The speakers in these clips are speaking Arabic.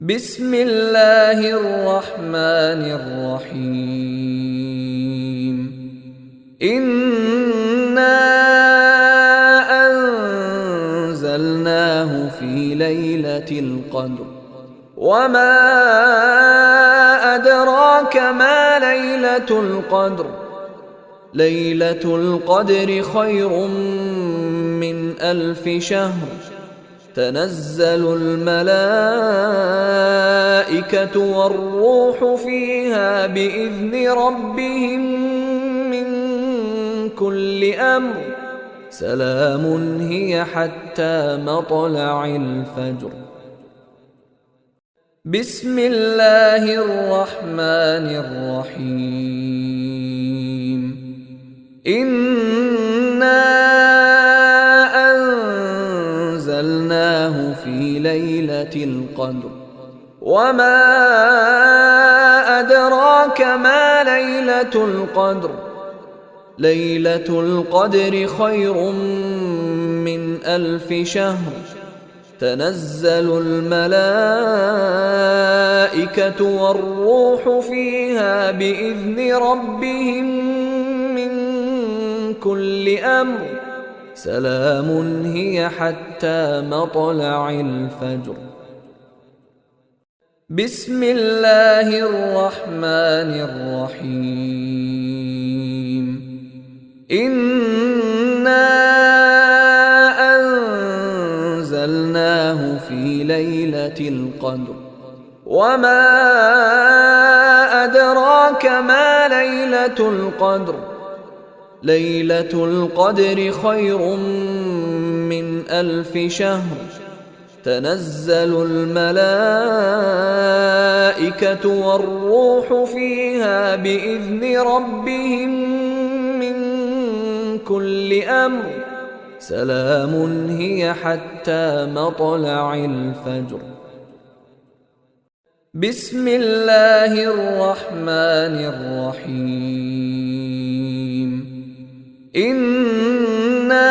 بسم الله الرحمن الرحيم. إنا أنزلناه في ليلة القدر وما أدراك ما ليلة القدر. ليلة القدر خير من 1000 شهر. تنزل الملائكة والروح فيها بإذن ربهم من كل أمر. سلام هي حتى مطلع الفجر. بسم الله الرحمن الرحيم. إنا أنزلناه في ليلة القدر وما أدراك ما ليلة القدر. ليلة القدر خير من 1000 شهر. تنزل الملائكة والروح فيها بإذن ربهم من كل أمر. سلام هي حتى مطلع الفجر. بسم الله الرحمن الرحيم. إنا أنزلناه في ليلة القدر وما أدراك ما ليلة القدر. ليلة القدر خير من 1000 شهر. تنزل الملائكة والروح فيها بإذن ربهم من كل أمر. سلام هي حتى مطلع الفجر. بسم الله الرحمن الرحيم. إنا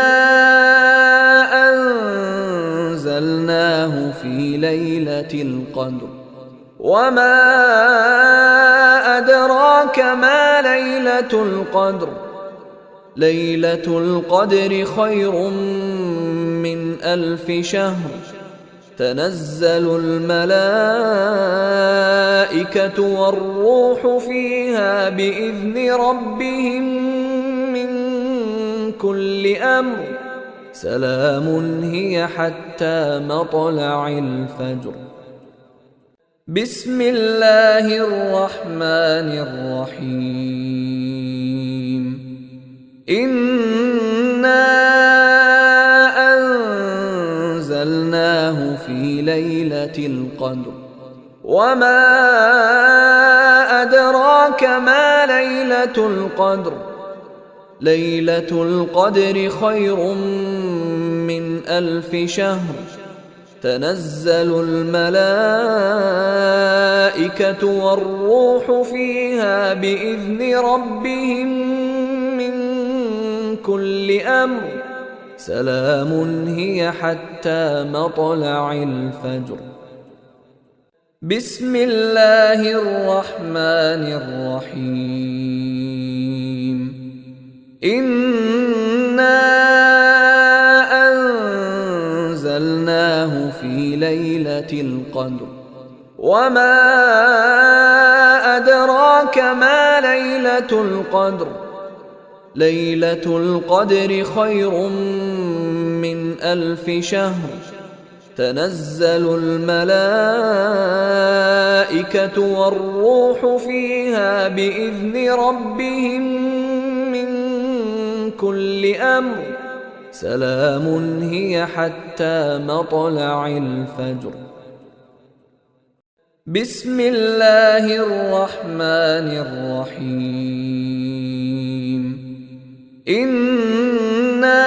أنزلناه في ليلة القدر وما أدراك ما ليلة القدر. ليلة القدر خير من 1000 شهر. تنزل الملائكة والروح فيها بإذن ربهم من كل أمر. سلام هي حتى مطلع الفجر. بسم الله الرحمن الرحيم. إنا أنزلناه في ليلة القدر وما أدراك ما ليلة القدر. ليلة القدر خير من 1000 شهر. تنزل الملائكة والروح فيها بإذن ربهم من كل أمر. سلام هي حتى مطلع الفجر. بسم الله الرحمن الرحيم. إنا أنزلناه في ليلة القدر وما أدراك ما ليلة القدر. ليلة القدر خير من 1000 شهر. تنزل الملائكة والروح فيها بإذن ربهم من كل أمر. سلام هي حتى مطلع الفجر. بسم الله الرحمن الرحيم. إنا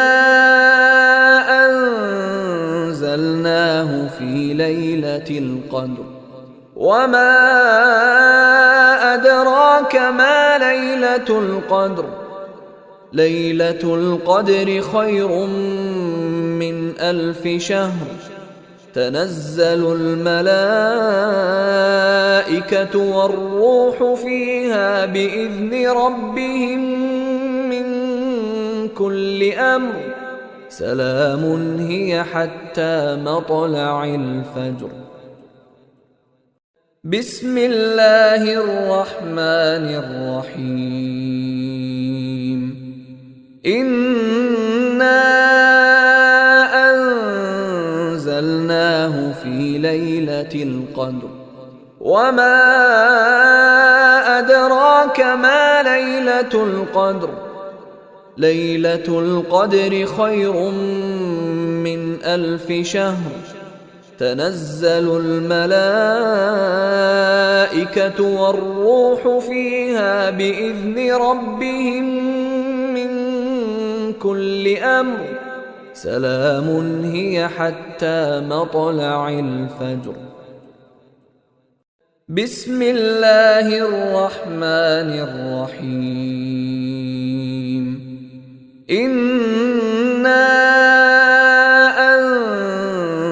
أنزلناه في ليلة القدر وما أدراك ما ليلة القدر. ليلة القدر خير من 1000 شهر. تنزل الملائكة والروح فيها بإذن ربهم من كل أمر سلام هي حتى مطلع الفجر. بسم الله الرحمن الرحيم. إنا أنزلناه في ليلة القدر وما أدراك ما ليلة القدر. ليلة القدر خير من 1000 شهر. تنزل الملائكة والروح فيها بإذن ربهم من كل أمر سلام هي حتى مطلع الفجر. بسم الله الرحمن الرحيم. إنا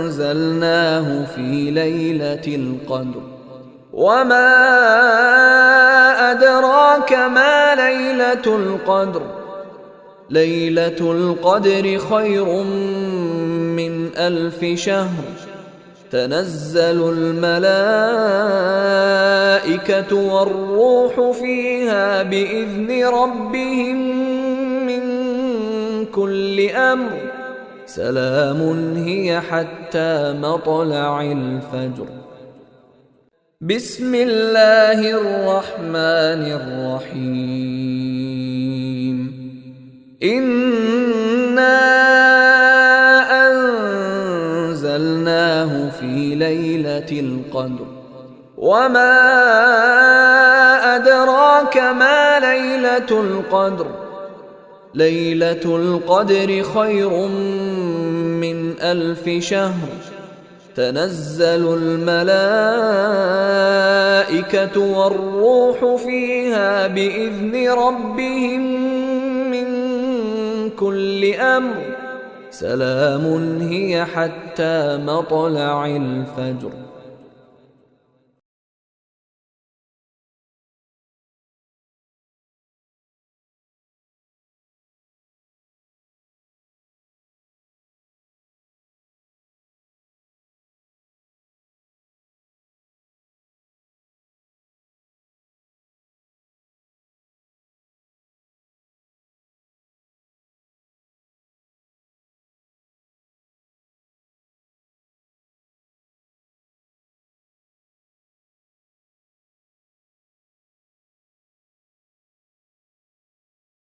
أنزلناه في ليلة القدر وما أدراك ما ليلة القدر. ليلة القدر خير من 1000 شهر. تنزل الملائكة والروح فيها بإذن ربهم من كل أمر سلام هي حتى مطلع الفجر. بسم الله الرحمن الرحيم. إنا أنزلناه في ليلة القدر وما أدراك ما ليلة القدر. ليلة القدر خير من 1000 شهر. تنزل الملائكة والروح فيها بإذن ربهم من كل أمر سلام هي حتى مطلع الفجر.